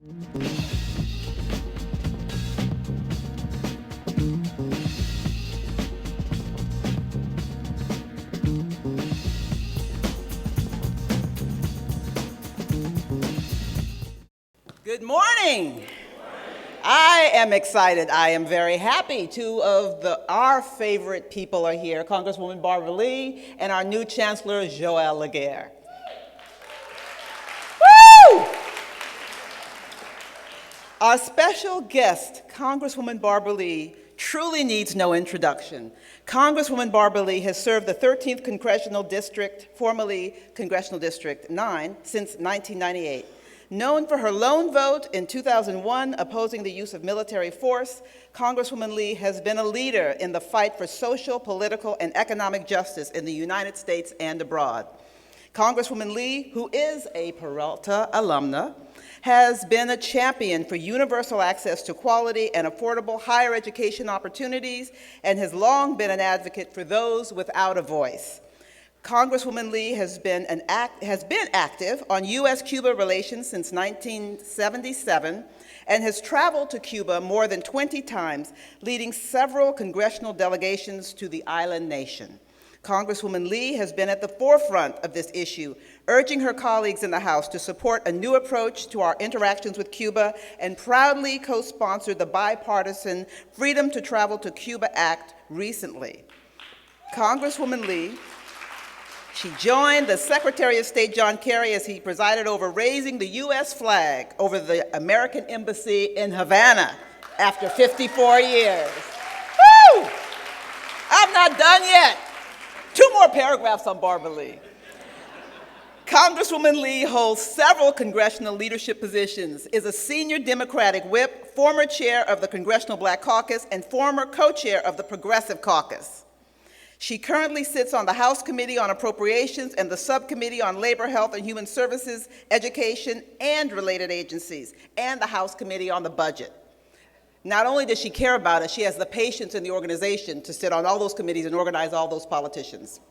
Good morning. I am excited. I am very happy. Two of our favorite people are here, Congresswoman Barbara Lee and our new Chancellor, Joël Laguerre. Woo! Our special guest, Congresswoman Barbara Lee, truly needs no introduction. Congresswoman Barbara Lee has served the 13th Congressional District, formerly Congressional District 9, since 1998. Known for her lone vote in 2001 opposing the use of military force, Congresswoman Lee has been a leader in the fight for social, political, and economic justice in the United States and abroad. Congresswoman Lee, who is a Peralta alumna, has been a champion for universal access to quality and affordable higher education opportunities and has long been an advocate for those without a voice. Congresswoman Lee has been active on U.S.-Cuba relations since 1977 and has traveled to Cuba more than 20 times, leading several congressional delegations to the island nation. Congresswoman Lee has been at the forefront of this issue, urging her colleagues in the House to support a new approach to our interactions with Cuba and proudly co-sponsored the bipartisan Freedom to Travel to Cuba Act recently. Congresswoman Lee, she joined the Secretary of State John Kerry as he presided over raising the U.S. flag over the American Embassy in Havana after 54 years. Woo! I'm not done yet. 2 more paragraphs on Barbara Lee. Congresswoman Lee holds several congressional leadership positions, is a senior Democratic whip, former chair of the Congressional Black Caucus, and former co-chair of the Progressive Caucus. She currently sits on the House Committee on Appropriations and the Subcommittee on Labor, Health, and Human Services, Education, and Related Agencies, and the House Committee on the Budget. Not only does she care about it, she has the patience in the organization to sit on all those committees and organize all those politicians.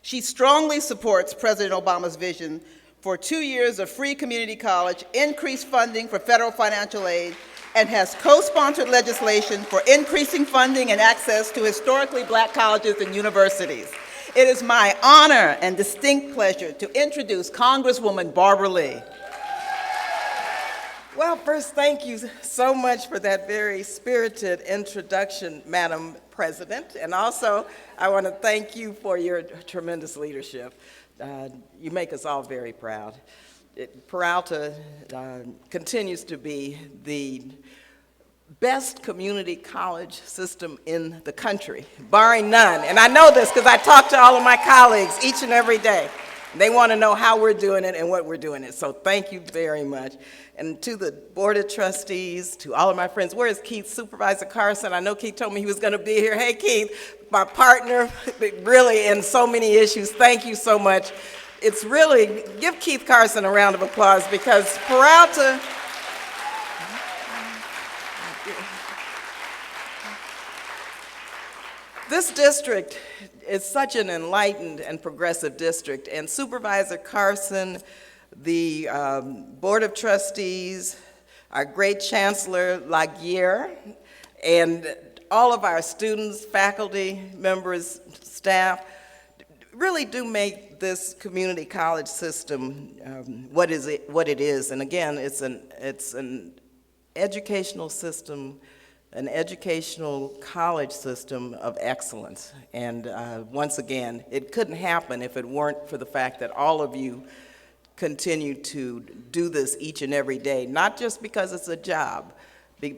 She strongly supports President Obama's vision for 2 years of free community college, increased funding for federal financial aid, and has co-sponsored legislation for increasing funding and access to historically Black colleges and universities. It is my honor and distinct pleasure to introduce Congresswoman Barbara Lee. Well, first, thank you so much for that very spirited introduction, Madam President. And also, I want to thank you for your tremendous leadership. You make us all very proud. Peralta continues to be the best community college system in the country, barring none. And I know this because I talk to all of my colleagues each and every day. They want to know how we're doing it and what we're doing it. So thank you very much. And to the Board of Trustees, to all of my friends, where is Keith? Supervisor Carson, I know Keith told me he was going to be here. Hey, Keith, my partner, really in so many issues. Thank you so much. It's really, give Keith Carson a round of applause because Peralta, this district is such an enlightened and progressive district, and Supervisor Carson, the Board of Trustees, our great Chancellor Laguerre, and all of our students, faculty, members, staff, really do make this community college system what it is. And again, it's an educational system, an educational college system of excellence. And once again, it couldn't happen if it weren't for the fact that all of you continue to do this each and every day, not just because it's a job,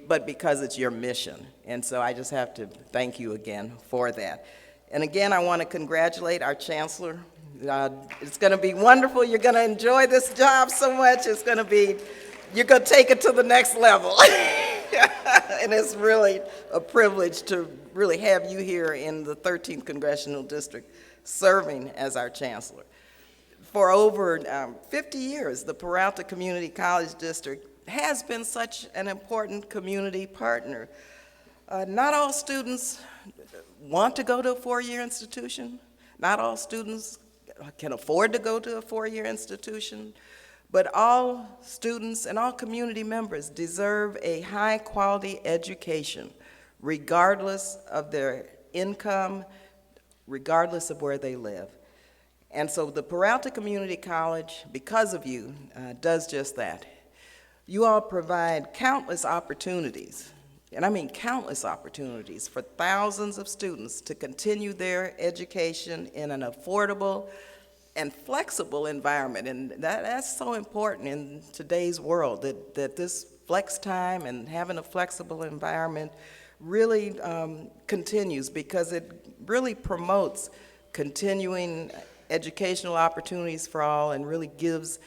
but because it's your mission. And so I just have to thank you again for that. And again, I want to congratulate our Chancellor. It's going to be wonderful. You're going to enjoy this job so much. You're going to take it to the next level. And it's really a privilege to really have you here in the 13th Congressional District serving as our Chancellor. For over 50 years, the Peralta Community College District has been such an important community partner. Not all students want to go to a 4-year institution. Not all students can afford to go to a 4-year institution. But all students and all community members deserve a high-quality education, regardless of their income, regardless of where they live. And so the Peralta Community College, because of you, does just that. You all provide countless opportunities, and I mean countless opportunities, for thousands of students to continue their education in an affordable and flexible environment. And that's so important in today's world, that this flex time and having a flexible environment really continues, because it really promotes continuing educational opportunities for all and really gives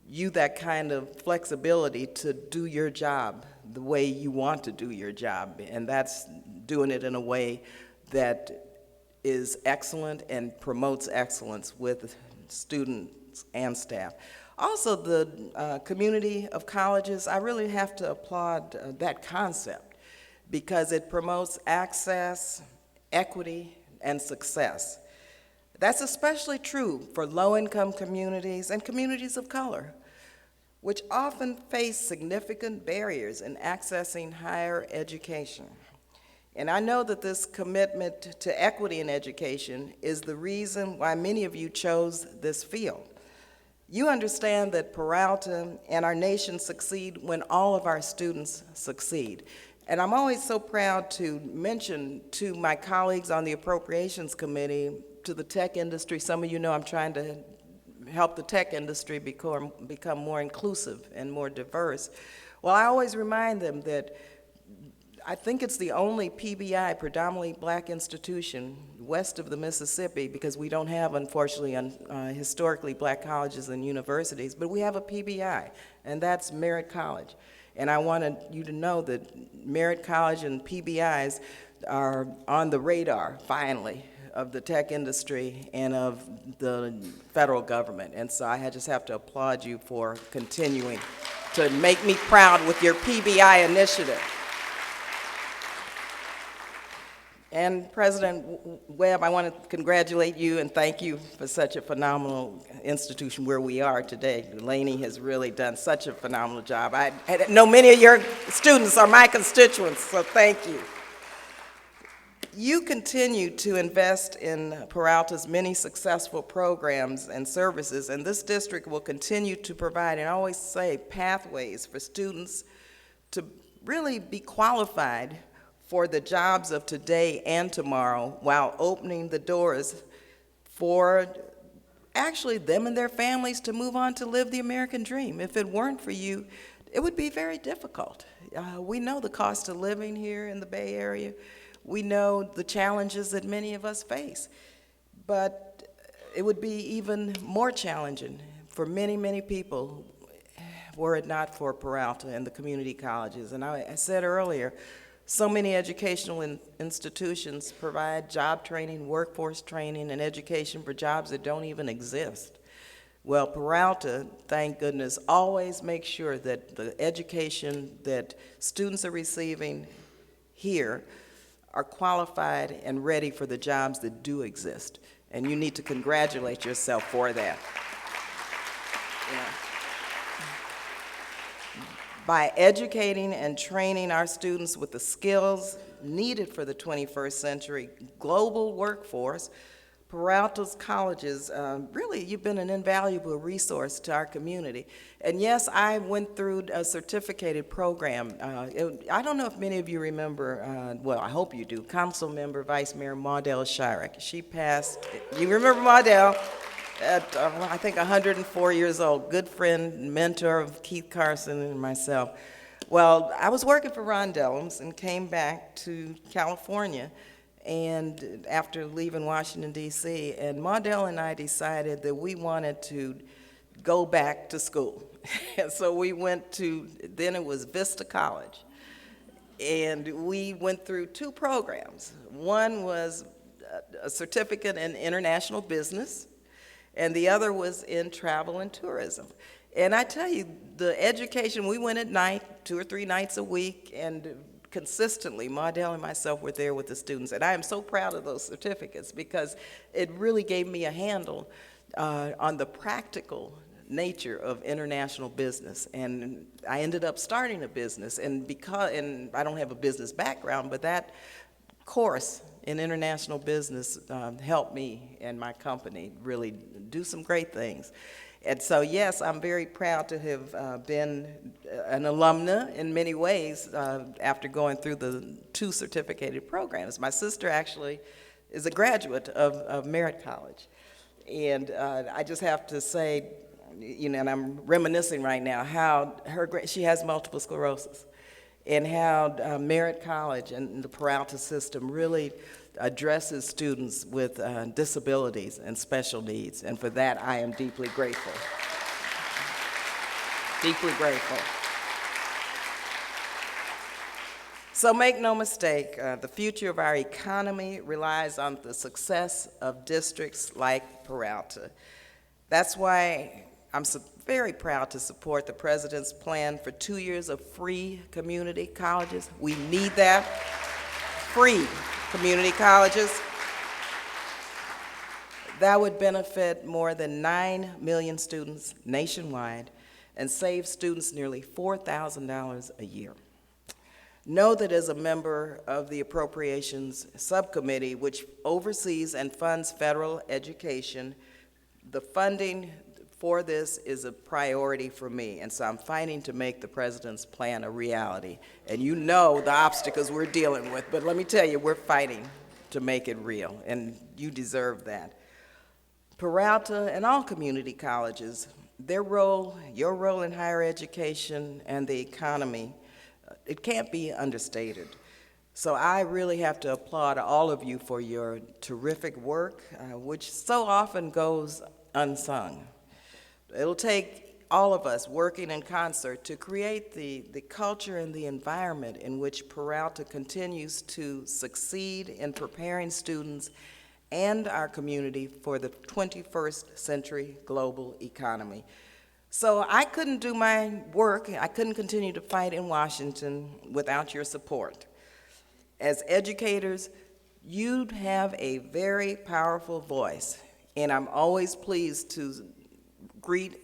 you that kind of flexibility to do your job the way you want to do your job. And that's doing it in a way that is excellent and promotes excellence with students and staff. Also, the community of colleges, I really have to applaud that concept, because it promotes access, equity, and success. That's especially true for low-income communities and communities of color, which often face significant barriers in accessing higher education. And I know that this commitment to equity in education is the reason why many of you chose this field. You understand that Peralta and our nation succeed when all of our students succeed. And I'm always so proud to mention to my colleagues on the Appropriations Committee, to the tech industry, some of you know I'm trying to help the tech industry become more inclusive and more diverse. Well, I always remind them that I think it's the only PBI, predominantly black institution, west of the Mississippi, because we don't have, unfortunately, historically black colleges and universities, but we have a PBI, and that's Merritt College. And I wanted you to know that Merritt College and PBIs are on the radar, finally, of the tech industry and of the federal government. And so I just have to applaud you for continuing to make me proud with your PBI initiative. And President Webb, I want to congratulate you and thank you for such a phenomenal institution where we are today. Lainey has really done such a phenomenal job. I know many of your students are my constituents, so thank you. You continue to invest in Peralta's many successful programs and services, and this district will continue to provide, and I always say, pathways for students to really be qualified for the jobs of today and tomorrow, while opening the doors for actually them and their families to move on to live the American dream. If it weren't for you, it would be very difficult. We know the cost of living here in the Bay Area. We know the challenges that many of us face, but it would be even more challenging for many, many people were it not for Peralta and the community colleges. And I said earlier, so many educational institutions provide job training, workforce training, and education for jobs that don't even exist. Well, Peralta, thank goodness, always makes sure that the education that students are receiving here are qualified and ready for the jobs that do exist. And you need to congratulate yourself for that. By educating and training our students with the skills needed for the 21st century global workforce, Peralta's colleges, really, you've been an invaluable resource to our community. And yes, I went through a certificated program. I don't know if many of you remember, well, I hope you do, Council Member Vice Mayor Maudel Shirek. She passed, you remember Maudel, at I think 104 years old, good friend, mentor of Keith Carson and myself. Well, I was working for Ron Dellums and came back to California, and after leaving Washington, D.C., and Maudel and I decided that we wanted to go back to school. And so we went to, then it was Vista College, and we went through two programs. One was a certificate in international business, and the other was in travel and tourism. And I tell you, the education, we went at night, 2 or 3 nights a week, and consistently, Maudel and myself were there with the students. And I am so proud of those certificates because it really gave me a handle on the practical nature of international business, and I ended up starting a business, and I don't have a business background, but that course in international business helped me and my company really do some great things. And so, yes, I'm very proud to have been an alumna in many ways after going through the 2 certificated programs. My sister actually is a graduate of Merritt College. And I just have to say, you know, and I'm reminiscing right now, how she has multiple sclerosis, and how Merritt College and the Peralta system really addresses students with disabilities and special needs, and for that I am deeply grateful. Deeply grateful. So make no mistake, the future of our economy relies on the success of districts like Peralta. That's why I'm very proud to support the President's plan for 2 years of free community colleges. We need that. Free community colleges. That would benefit more than 9 million students nationwide and save students nearly $4,000 a year. Know that as a member of the Appropriations Subcommittee, which oversees and funds federal education, the funding for this is a priority for me, and so I'm fighting to make the President's plan a reality. And you know the obstacles we're dealing with, but let me tell you, we're fighting to make it real, and you deserve that. Peralta and all community colleges, their role, your role in higher education and the economy, it can't be understated. So I really have to applaud all of you for your terrific work, which so often goes unsung. It'll take all of us working in concert to create the culture and the environment in which Peralta continues to succeed in preparing students and our community for the 21st century global economy. So I couldn't do my work, I couldn't continue to fight in Washington without your support. As educators, you have a very powerful voice, and I'm always pleased to greet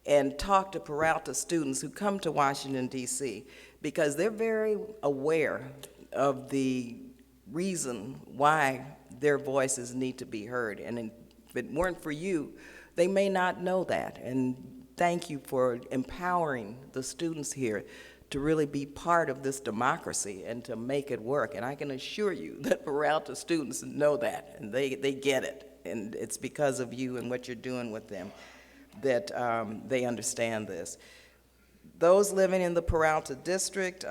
and talk to Peralta students who come to Washington, D.C., because they're very aware of the reason why their voices need to be heard. And if it weren't for you, they may not know that. And thank you for empowering the students here to really be part of this democracy and to make it work. And I can assure you that Peralta students know that, and they get it. And it's because of you and what you're doing with them that they understand this. Those living in the Peralta district,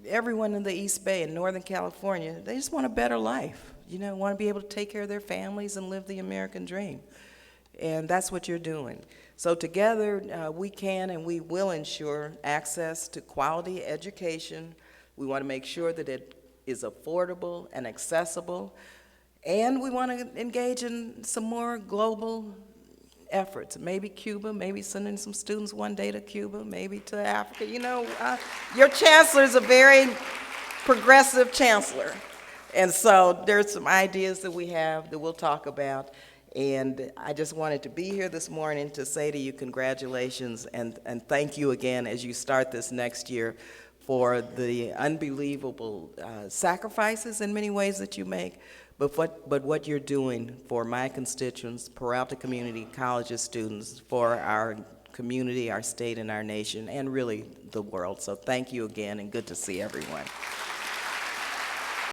everyone in the East Bay in Northern California, they just want a better life. You know, want to be able to take care of their families and live the American dream. And that's what you're doing. So together, we can and we will ensure access to quality education. We want to make sure that it is affordable and accessible. And we want to engage in some more global efforts. Maybe Cuba, maybe sending some students one day to Cuba, maybe to Africa. You know, your chancellor is a very progressive chancellor. And so there's some ideas that we have that we'll talk about. And I just wanted to be here this morning to say to you congratulations and thank you again as you start this next year for the unbelievable sacrifices in many ways that you make, but what you're doing for my constituents, Peralta Community College's students, for our community, our state, and our nation, and really the world. So thank you again, and good to see everyone.